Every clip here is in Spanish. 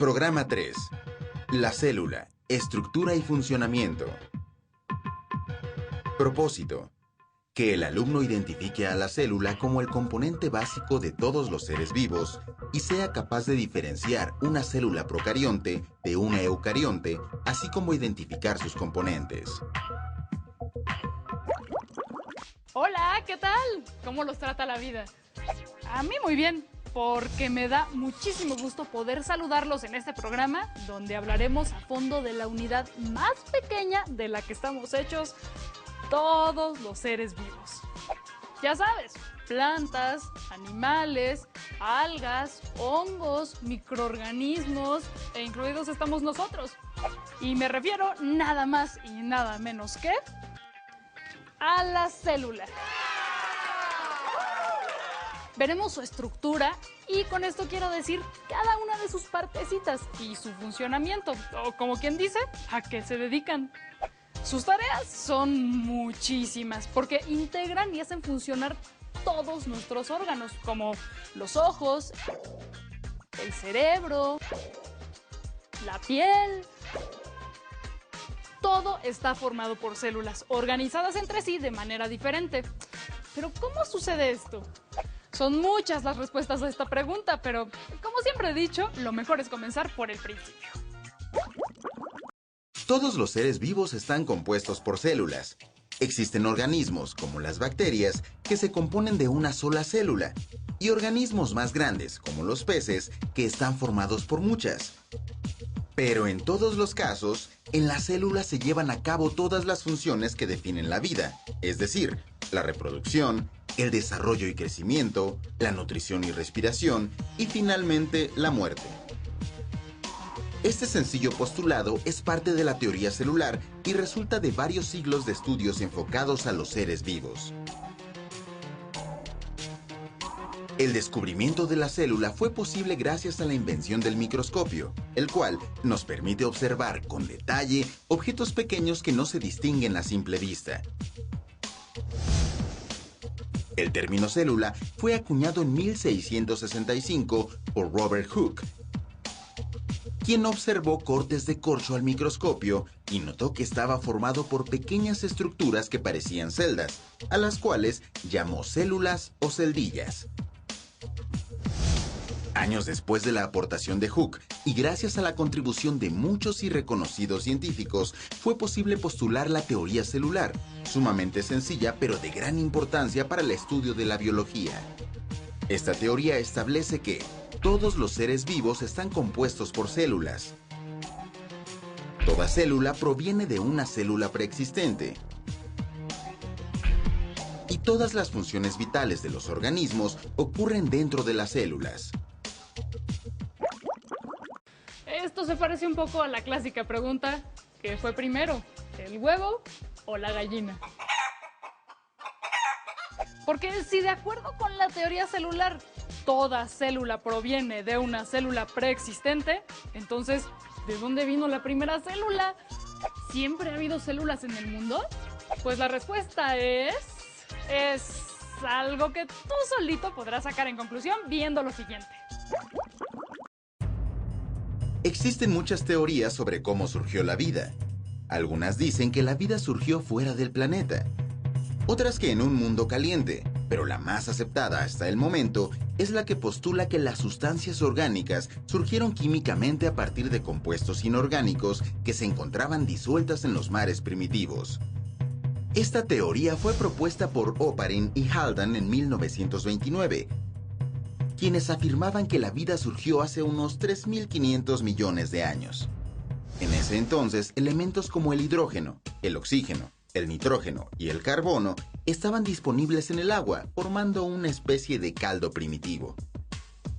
Programa 3. La célula, estructura y funcionamiento. Propósito. Que el alumno identifique a la célula como el componente básico de todos los seres vivos y sea capaz de diferenciar una célula procarionte de una eucarionte, así como identificar sus componentes. Hola, ¿qué tal? ¿Cómo los trata la vida? A mí muy bien, porque me da muchísimo gusto poder saludarlos en este programa donde hablaremos a fondo de la unidad más pequeña de la que estamos hechos todos los seres vivos. Ya sabes, plantas, animales, algas, hongos, microorganismos e incluidos estamos nosotros. Y me refiero nada más y nada menos que a la célula. Veremos su estructura y con esto quiero decir cada una de sus partecitas y su funcionamiento, o como quien dice, a qué se dedican. Sus tareas son muchísimas porque integran y hacen funcionar todos nuestros órganos, como los ojos, el cerebro, la piel. Todo está formado por células organizadas entre sí de manera diferente. Pero ¿cómo sucede esto? Son muchas las respuestas a esta pregunta, pero como siempre he dicho, lo mejor es comenzar por el principio. Todos los seres vivos están compuestos por células. Existen organismos, como las bacterias, que se componen de una sola célula, y organismos más grandes, como los peces, que están formados por muchas. Pero en todos los casos, en la célula se llevan a cabo todas las funciones que definen la vida, es decir, la reproducción, el desarrollo y crecimiento, la nutrición y respiración, y finalmente la muerte. Este sencillo postulado es parte de la teoría celular y resulta de varios siglos de estudios enfocados a los seres vivos. El descubrimiento de la célula fue posible gracias a la invención del microscopio, el cual nos permite observar con detalle objetos pequeños que no se distinguen a simple vista. El término célula fue acuñado en 1665 por Robert Hooke, quien observó cortes de corcho al microscopio y notó que estaba formado por pequeñas estructuras que parecían celdas, a las cuales llamó células o celdillas. Años después de la aportación de Hooke, y gracias a la contribución de muchos y reconocidos científicos, fue posible postular la teoría celular, sumamente sencilla pero de gran importancia para el estudio de la biología. Esta teoría establece que todos los seres vivos están compuestos por células. Toda célula proviene de una célula preexistente. Y todas las funciones vitales de los organismos ocurren dentro de las células. Esto se parece un poco a la clásica pregunta, ¿qué fue primero, el huevo o la gallina? Porque si de acuerdo con la teoría celular, toda célula proviene de una célula preexistente, entonces, ¿de dónde vino la primera célula? ¿Siempre ha habido células en el mundo? Pues la respuesta es algo que tú solito podrás sacar en conclusión viendo lo siguiente. Existen muchas teorías sobre cómo surgió la vida. Algunas dicen que la vida surgió fuera del planeta. Otras que en un mundo caliente, pero la más aceptada hasta el momento es la que postula que las sustancias orgánicas surgieron químicamente a partir de compuestos inorgánicos que se encontraban disueltas en los mares primitivos. Esta teoría fue propuesta por Oparin y Haldane en 1929, quienes afirmaban que la vida surgió hace unos 3.500 millones de años. En ese entonces, elementos como el hidrógeno, el oxígeno, el nitrógeno y el carbono estaban disponibles en el agua, formando una especie de caldo primitivo.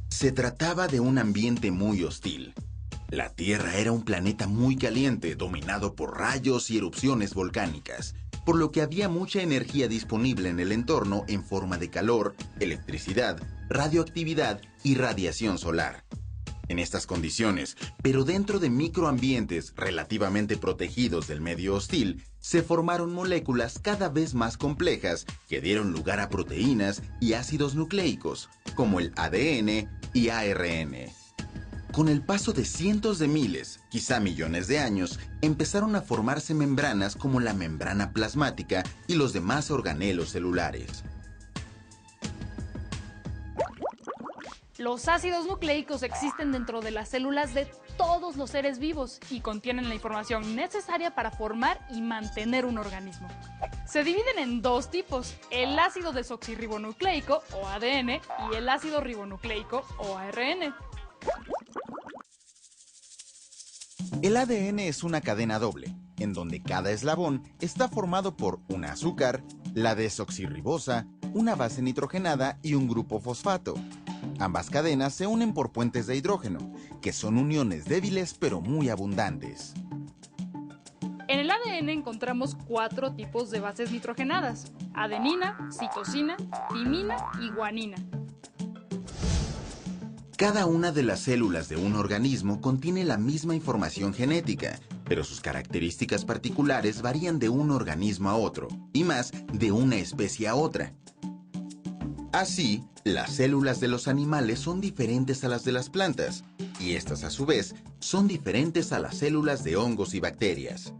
Se trataba de un ambiente muy hostil. La Tierra era un planeta muy caliente, dominado por rayos y erupciones volcánicas, por lo que había mucha energía disponible en el entorno en forma de calor, electricidad, radioactividad y radiación solar. En estas condiciones, pero dentro de microambientes relativamente protegidos del medio hostil, se formaron moléculas cada vez más complejas que dieron lugar a proteínas y ácidos nucleicos, como el ADN y ARN. Con el paso de cientos de miles, quizá millones de años, empezaron a formarse membranas como la membrana plasmática y los demás organelos celulares. Los ácidos nucleicos existen dentro de las células de todos los seres vivos y contienen la información necesaria para formar y mantener un organismo. Se dividen en dos tipos, el ácido desoxirribonucleico o ADN y el ácido ribonucleico o ARN. El ADN es una cadena doble, en donde cada eslabón está formado por un azúcar, la desoxirribosa, una base nitrogenada y un grupo fosfato. Ambas cadenas se unen por puentes de hidrógeno, que son uniones débiles pero muy abundantes. En el ADN encontramos 4 tipos de bases nitrogenadas: adenina, citosina, timina y guanina. Cada una de las células de un organismo contiene la misma información genética, pero sus características particulares varían de un organismo a otro, y más de una especie a otra. Así, las células de los animales son diferentes a las de las plantas, y estas a su vez son diferentes a las células de hongos y bacterias.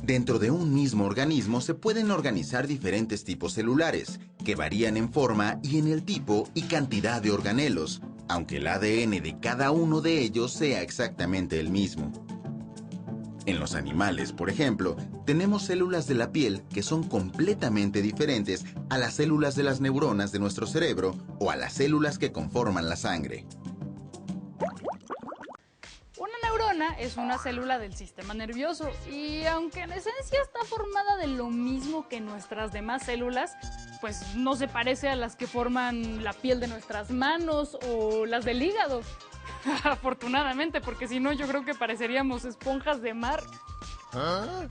Dentro de un mismo organismo se pueden organizar diferentes tipos celulares, que varían en forma y en el tipo y cantidad de organelos, aunque el ADN de cada uno de ellos sea exactamente el mismo. En los animales, por ejemplo, tenemos células de la piel que son completamente diferentes a las células de las neuronas de nuestro cerebro o a las células que conforman la sangre. Una neurona es una célula del sistema nervioso y aunque en esencia está formada de lo mismo que nuestras demás células, pues no se parece a las que forman la piel de nuestras manos o las del hígado. Afortunadamente, porque si no yo creo que pareceríamos esponjas de mar. ¿Ah?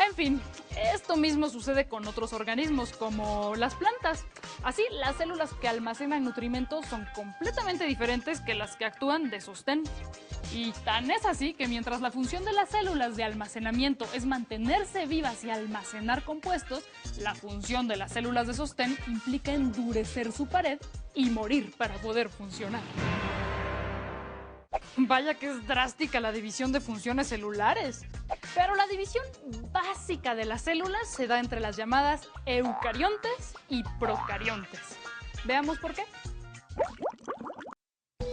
En fin, esto mismo sucede con otros organismos como las plantas. Así, las células que almacenan nutrimentos son completamente diferentes que las que actúan de sostén. Y tan es así que mientras la función de las células de almacenamiento es mantenerse vivas y almacenar compuestos, la función de las células de sostén implica endurecer su pared y morir para poder funcionar. Vaya que es drástica la división de funciones celulares. Pero la división básica de las células se da entre las llamadas eucariontes y procariontes. Veamos por qué.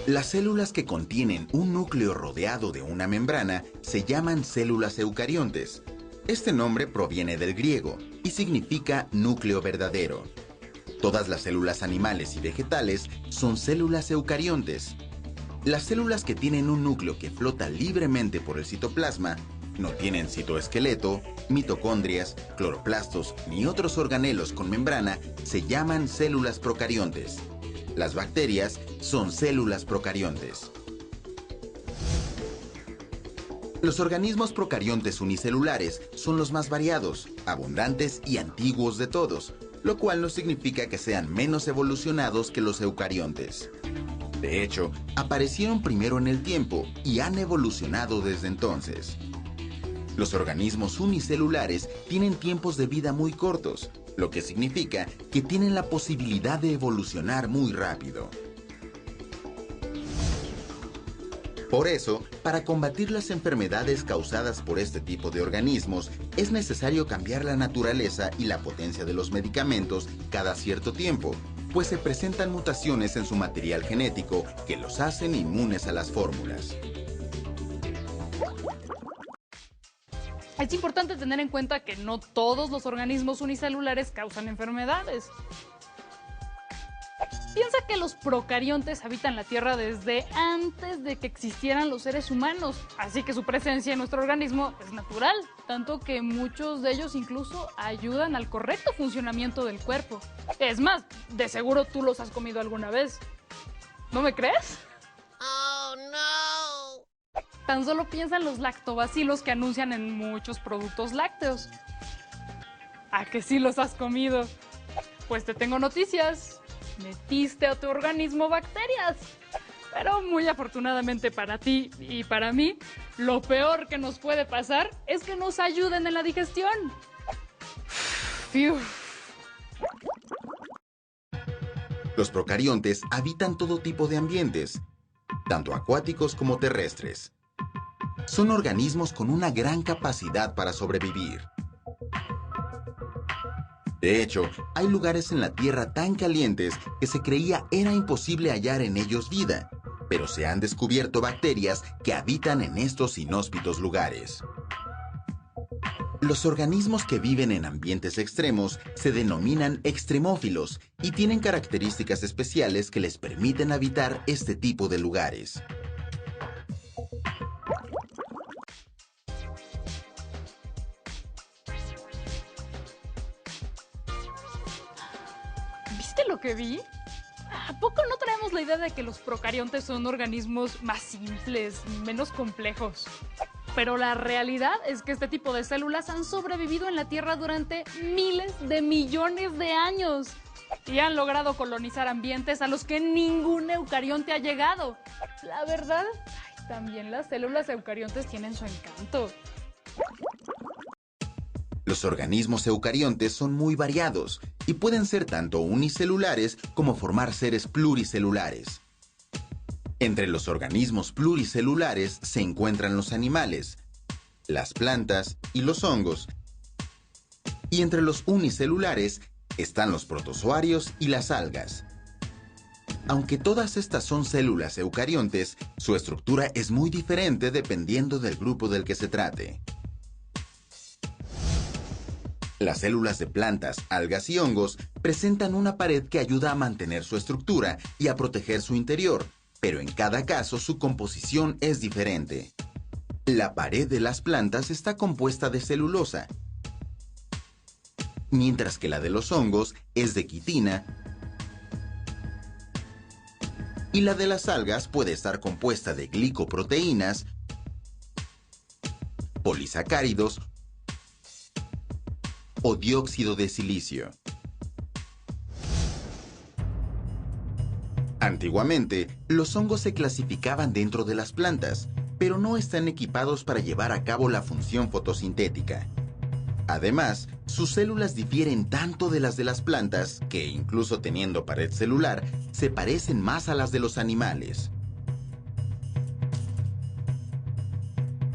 Las células que contienen un núcleo rodeado de una membrana se llaman células eucariontes. Este nombre proviene del griego y significa núcleo verdadero. Todas las células animales y vegetales son células eucariontes. Las células que tienen un núcleo que flota libremente por el citoplasma no tienen citoesqueleto, mitocondrias, cloroplastos ni otros organelos con membrana se llaman células procariontes. Las bacterias son células procariontes. Los organismos procariontes unicelulares son los más variados, abundantes y antiguos de todos, lo cual no significa que sean menos evolucionados que los eucariontes. De hecho, aparecieron primero en el tiempo y han evolucionado desde entonces. Los organismos unicelulares tienen tiempos de vida muy cortos, lo que significa que tienen la posibilidad de evolucionar muy rápido. Por eso, para combatir las enfermedades causadas por este tipo de organismos, es necesario cambiar la naturaleza y la potencia de los medicamentos cada cierto tiempo, pues se presentan mutaciones en su material genético que los hacen inmunes a las fórmulas. Es importante tener en cuenta que no todos los organismos unicelulares causan enfermedades. Piensa que los procariontes habitan la Tierra desde antes de que existieran los seres humanos, así que su presencia en nuestro organismo es natural, tanto que muchos de ellos incluso ayudan al correcto funcionamiento del cuerpo. Es más, de seguro tú los has comido alguna vez. ¿No me crees? Oh, no. Tan solo piensa en los lactobacilos que anuncian en muchos productos lácteos. ¿A que sí los has comido? Pues te tengo noticias. Metiste a tu organismo bacterias. Pero muy afortunadamente para ti y para mí, lo peor que nos puede pasar es que nos ayuden en la digestión. Fiu. Los procariontes habitan todo tipo de ambientes. tanto acuáticos como terrestres. Son organismos con una gran capacidad para sobrevivir. De hecho, hay lugares en la Tierra tan calientes que se creía era imposible hallar en ellos vida, pero se han descubierto bacterias que habitan en estos inhóspitos lugares. Los organismos que viven en ambientes extremos se denominan extremófilos y tienen características especiales que les permiten habitar este tipo de lugares. ¿Viste lo que vi? ¿A poco no traemos la idea de que los procariontes son organismos más simples, menos complejos? Pero la realidad es que este tipo de células han sobrevivido en la Tierra durante miles de millones de años y han logrado colonizar ambientes a los que ningún eucarionte ha llegado. La verdad, también las células eucariontes tienen su encanto. Los organismos eucariontes son muy variados y pueden ser tanto unicelulares como formar seres pluricelulares. Entre los organismos pluricelulares se encuentran los animales, las plantas y los hongos. Y entre los unicelulares están los protozoarios y las algas. Aunque todas estas son células eucariontes, su estructura es muy diferente dependiendo del grupo del que se trate. Las células de plantas, algas y hongos presentan una pared que ayuda a mantener su estructura y a proteger su interior, pero en cada caso su composición es diferente. La pared de las plantas está compuesta de celulosa, mientras que la de los hongos es de quitina, y la de las algas puede estar compuesta de glicoproteínas, polisacáridos o dióxido de silicio. Antiguamente, los hongos se clasificaban dentro de las plantas, pero no están equipados para llevar a cabo la función fotosintética. Además, sus células difieren tanto de las de las plantas que, incluso teniendo pared celular, se parecen más a las de los animales.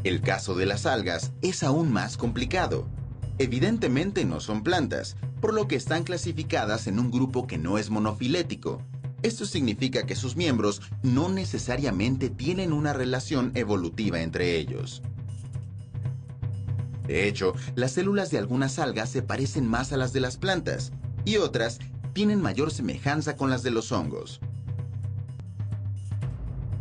El caso de las algas es aún más complicado. Evidentemente no son plantas, por lo que están clasificadas en un grupo que no es monofilético. Esto significa que sus miembros no necesariamente tienen una relación evolutiva entre ellos. De hecho, las células de algunas algas se parecen más a las de las plantas, y otras tienen mayor semejanza con las de los hongos.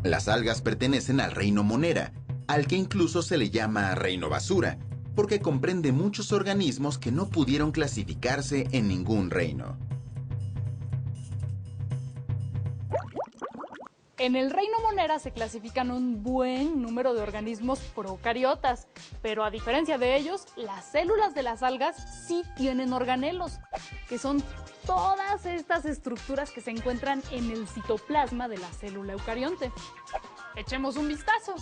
Las algas pertenecen al reino Monera, al que incluso se le llama reino basura, porque comprende muchos organismos que no pudieron clasificarse en ningún reino. En el reino Monera se clasifican un buen número de organismos procariotas, pero a diferencia de ellos, las células de las algas sí tienen organelos, que son todas estas estructuras que se encuentran en el citoplasma de la célula eucarionte. Echemos un vistazo.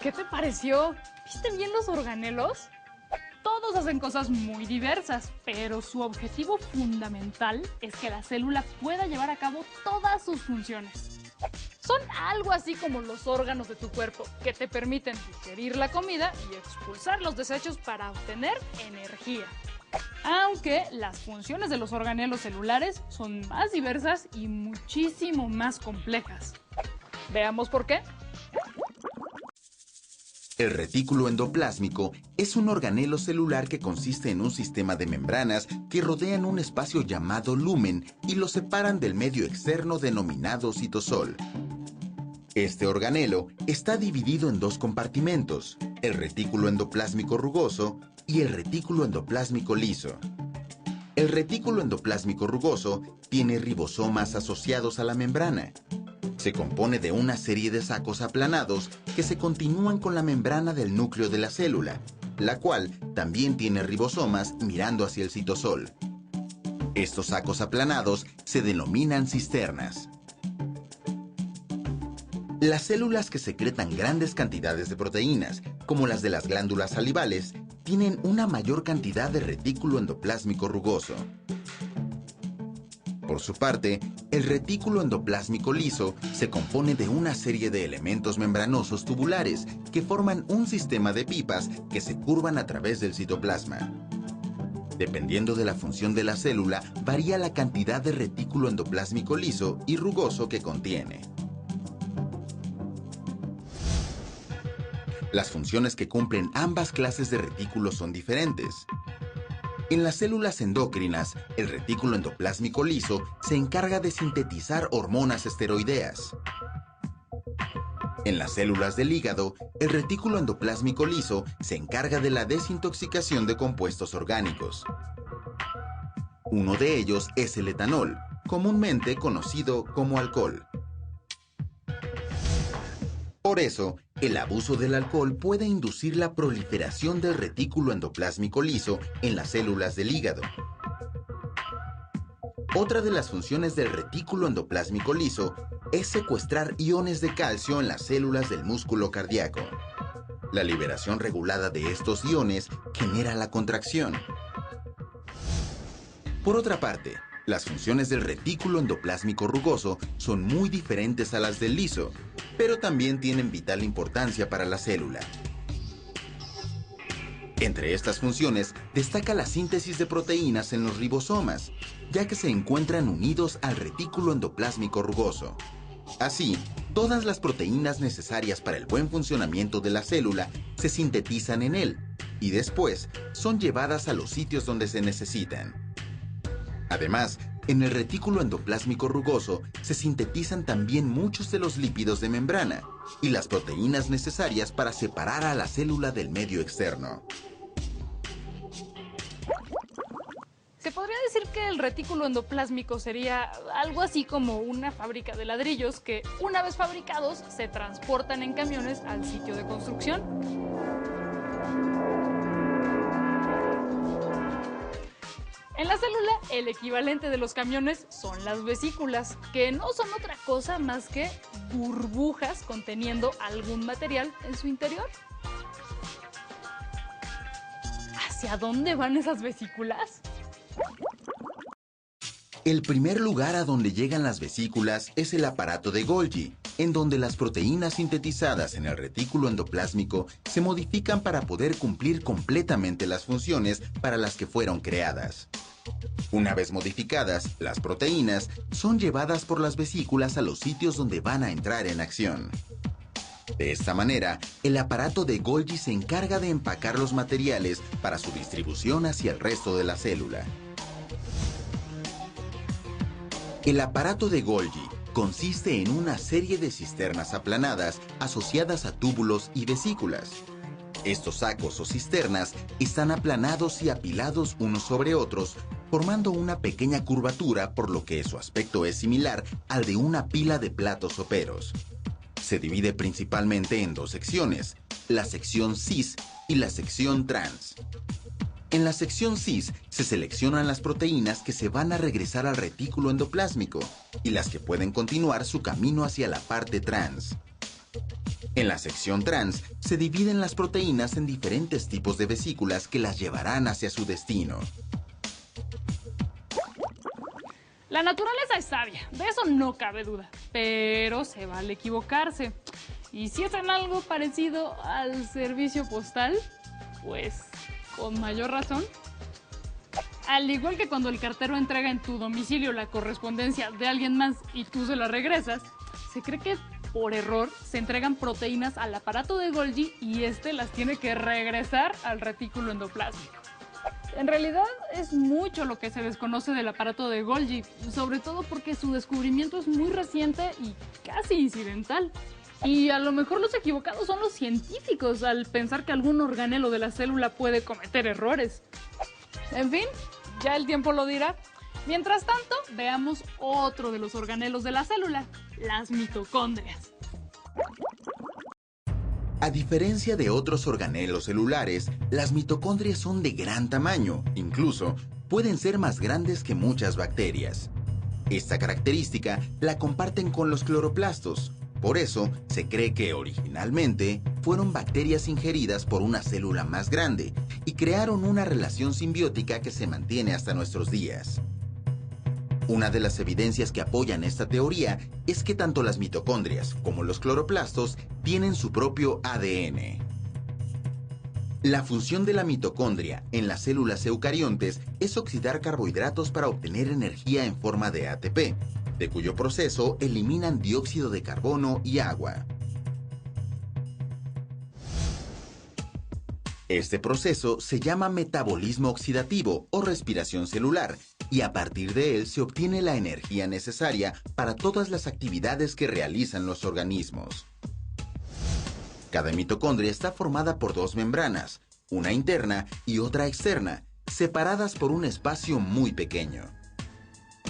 ¿Qué te pareció? ¿Viste bien los organelos? Todos hacen cosas muy diversas, pero su objetivo fundamental es que la célula pueda llevar a cabo todas sus funciones. Son algo así como los órganos de tu cuerpo, que te permiten digerir la comida y expulsar los desechos para obtener energía. Aunque las funciones de los organelos celulares son más diversas y muchísimo más complejas. Veamos por qué. El retículo endoplásmico es un organelo celular que consiste en un sistema de membranas que rodean un espacio llamado lumen y lo separan del medio externo denominado citosol. Este organelo está dividido en dos compartimentos, el retículo endoplásmico rugoso y el retículo endoplásmico liso. El retículo endoplásmico rugoso tiene ribosomas asociados a la membrana. Se compone de una serie de sacos aplanados que se continúan con la membrana del núcleo de la célula, la cual también tiene ribosomas mirando hacia el citosol. Estos sacos aplanados se denominan cisternas. Las células que secretan grandes cantidades de proteínas, como las de las glándulas salivales, tienen una mayor cantidad de retículo endoplásmico rugoso. Por su parte, el retículo endoplásmico liso se compone de una serie de elementos membranosos tubulares que forman un sistema de pipas que se curvan a través del citoplasma. Dependiendo de la función de la célula, varía la cantidad de retículo endoplásmico liso y rugoso que contiene. Las funciones que cumplen ambas clases de retículos son diferentes. En las células endócrinas, el retículo endoplásmico liso se encarga de sintetizar hormonas esteroideas. En las células del hígado, el retículo endoplásmico liso se encarga de la desintoxicación de compuestos orgánicos. Uno de ellos es el etanol, comúnmente conocido como alcohol. Por eso, el abuso del alcohol puede inducir la proliferación del retículo endoplásmico liso en las células del hígado. Otra de las funciones del retículo endoplásmico liso es secuestrar iones de calcio en las células del músculo cardíaco. La liberación regulada de estos iones genera la contracción. Por otra parte, las funciones del retículo endoplásmico rugoso son muy diferentes a las del liso, pero también tienen vital importancia para la célula. Entre estas funciones destaca la síntesis de proteínas en los ribosomas, ya que se encuentran unidos al retículo endoplásmico rugoso. Así, todas las proteínas necesarias para el buen funcionamiento de la célula se sintetizan en él y después son llevadas a los sitios donde se necesitan. Además, en el retículo endoplásmico rugoso se sintetizan también muchos de los lípidos de membrana y las proteínas necesarias para separar a la célula del medio externo. Se podría decir que el retículo endoplásmico sería algo así como una fábrica de ladrillos que, una vez fabricados, se transportan en camiones al sitio de construcción. En la célula, el equivalente de los camiones son las vesículas, que no son otra cosa más que burbujas conteniendo algún material en su interior. ¿Hacia dónde van esas vesículas? El primer lugar a donde llegan las vesículas es el aparato de Golgi, en donde las proteínas sintetizadas en el retículo endoplásmico se modifican para poder cumplir completamente las funciones para las que fueron creadas. Una vez modificadas, las proteínas son llevadas por las vesículas a los sitios donde van a entrar en acción. De esta manera, el aparato de Golgi se encarga de empacar los materiales para su distribución hacia el resto de la célula. El aparato de Golgi consiste en una serie de cisternas aplanadas asociadas a túbulos y vesículas. Estos sacos o cisternas están aplanados y apilados unos sobre otros, formando una pequeña curvatura, por lo que su aspecto es similar al de una pila de platos soperos. Se divide principalmente en dos secciones, la sección cis y la sección trans. En la sección cis se seleccionan las proteínas que se van a regresar al retículo endoplásmico y las que pueden continuar su camino hacia la parte trans. En la sección trans se dividen las proteínas en diferentes tipos de vesículas que las llevarán hacia su destino. La naturaleza es sabia, de eso no cabe duda, pero se vale equivocarse. Y si es en algo parecido al servicio postal, pues con mayor razón. Al igual que cuando el cartero entrega en tu domicilio la correspondencia de alguien más y tú se la regresas, se cree que por error se entregan proteínas al aparato de Golgi y este las tiene que regresar al retículo endoplásmico. En realidad es mucho lo que se desconoce del aparato de Golgi, sobre todo porque su descubrimiento es muy reciente y casi incidental. Y a lo mejor los equivocados son los científicos al pensar que algún organelo de la célula puede cometer errores. En fin, ya el tiempo lo dirá. Mientras tanto, veamos otro de los organelos de la célula, las mitocondrias. A diferencia de otros organelos celulares, las mitocondrias son de gran tamaño, incluso pueden ser más grandes que muchas bacterias. Esta característica la comparten con los cloroplastos. Por eso, se cree que originalmente fueron bacterias ingeridas por una célula más grande y y crearon una relación simbiótica que se mantiene hasta nuestros días. Una de las evidencias que apoyan esta teoría es que tanto las mitocondrias como los cloroplastos tienen su propio ADN. La función de la mitocondria en las células eucariontes es oxidar carbohidratos para obtener energía en forma de ATP, de cuyo proceso eliminan dióxido de carbono y agua. Este proceso se llama metabolismo oxidativo o respiración celular, y a partir de él se obtiene la energía necesaria para todas las actividades que realizan los organismos. Cada mitocondria está formada por dos membranas, una interna y otra externa, separadas por un espacio muy pequeño.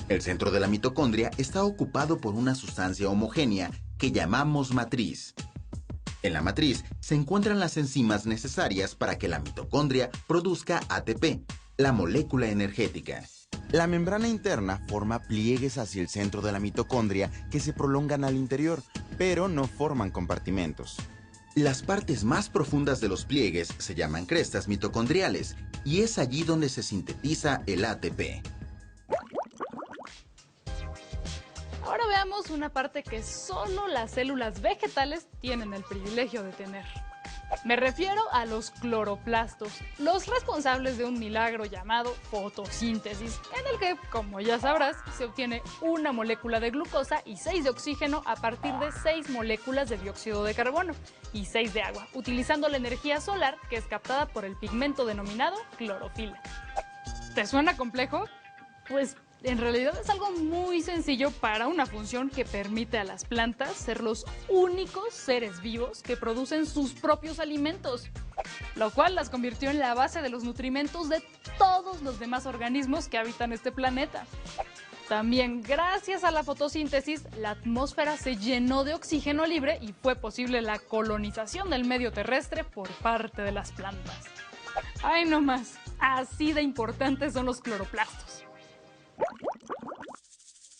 El centro de la mitocondria está ocupado por una sustancia homogénea que llamamos matriz. En la matriz se encuentran las enzimas necesarias para que la mitocondria produzca ATP, la molécula energética. La membrana interna forma pliegues hacia el centro de la mitocondria que se prolongan al interior, pero no forman compartimentos. Las partes más profundas de los pliegues se llaman crestas mitocondriales y es allí donde se sintetiza el ATP. Ahora veamos una parte que solo las células vegetales tienen el privilegio de tener. Me refiero a los cloroplastos, los responsables de un milagro llamado fotosíntesis, en el que, como ya sabrás, se obtiene una molécula de glucosa y 6 de oxígeno a partir de 6 moléculas de dióxido de carbono y 6 de agua, utilizando la energía solar que es captada por el pigmento denominado clorofila. ¿Te suena complejo? Pues en realidad es algo muy sencillo para una función que permite a las plantas ser los únicos seres vivos que producen sus propios alimentos, lo cual las convirtió en la base de los nutrimentos de todos los demás organismos que habitan este planeta. También gracias a la fotosíntesis, la atmósfera se llenó de oxígeno libre y fue posible la colonización del medio terrestre por parte de las plantas. ¡Ay, no más! Así de importantes son los cloroplastos.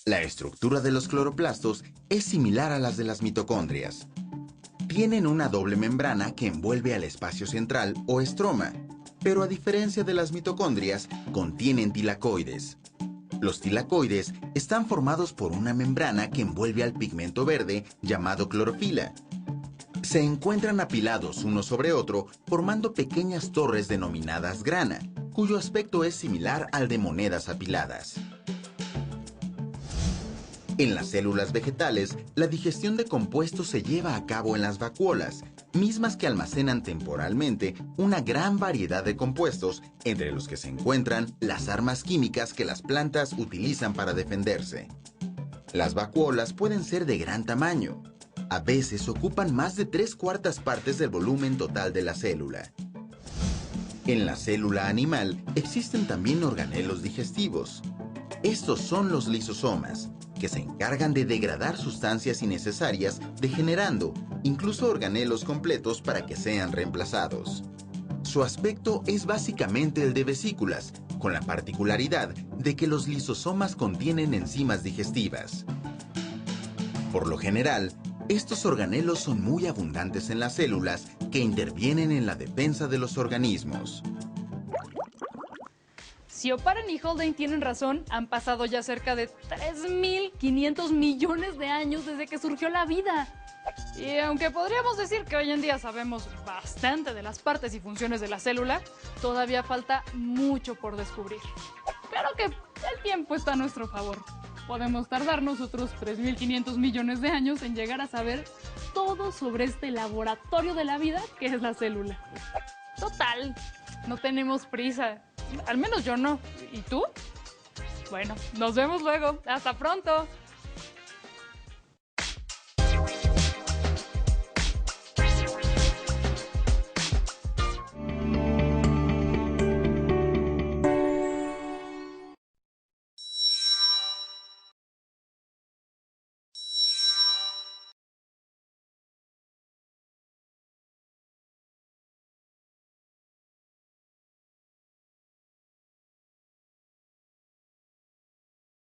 La estructura de los cloroplastos es similar a las de las mitocondrias. Tienen una doble membrana que envuelve al espacio central o estroma, pero a diferencia de las mitocondrias, contienen tilacoides. Los tilacoides están formados por una membrana que envuelve al pigmento verde llamado clorofila. Se encuentran apilados uno sobre otro formando pequeñas torres denominadas grana, cuyo aspecto es similar al de monedas apiladas. En las células vegetales, la digestión de compuestos se lleva a cabo en las vacuolas, mismas que almacenan temporalmente una gran variedad de compuestos, entre los que se encuentran las armas químicas que las plantas utilizan para defenderse. Las vacuolas pueden ser de gran tamaño. A veces ocupan más de 3/4 partes del volumen total de la célula. En la célula animal existen también organelos digestivos. Estos son los lisosomas, que se encargan de degradar sustancias innecesarias, degenerando incluso organelos completos para que sean reemplazados. Su aspecto es básicamente el de vesículas, con la particularidad de que los lisosomas contienen enzimas digestivas. Por lo general, estos organelos son muy abundantes en las células que intervienen en la defensa de los organismos. Si Oparin y Haldane tienen razón, han pasado ya cerca de 3.500 millones de años desde que surgió la vida. Y aunque podríamos decir que hoy en día sabemos bastante de las partes y funciones de la célula, todavía falta mucho por descubrir. Pero que el tiempo está a nuestro favor. Podemos tardarnos otros 3.500 millones de años en llegar a saber todo sobre este laboratorio de la vida que es la célula. Total, no tenemos prisa. Al menos yo no. ¿Y tú? Bueno, nos vemos luego. ¡Hasta pronto!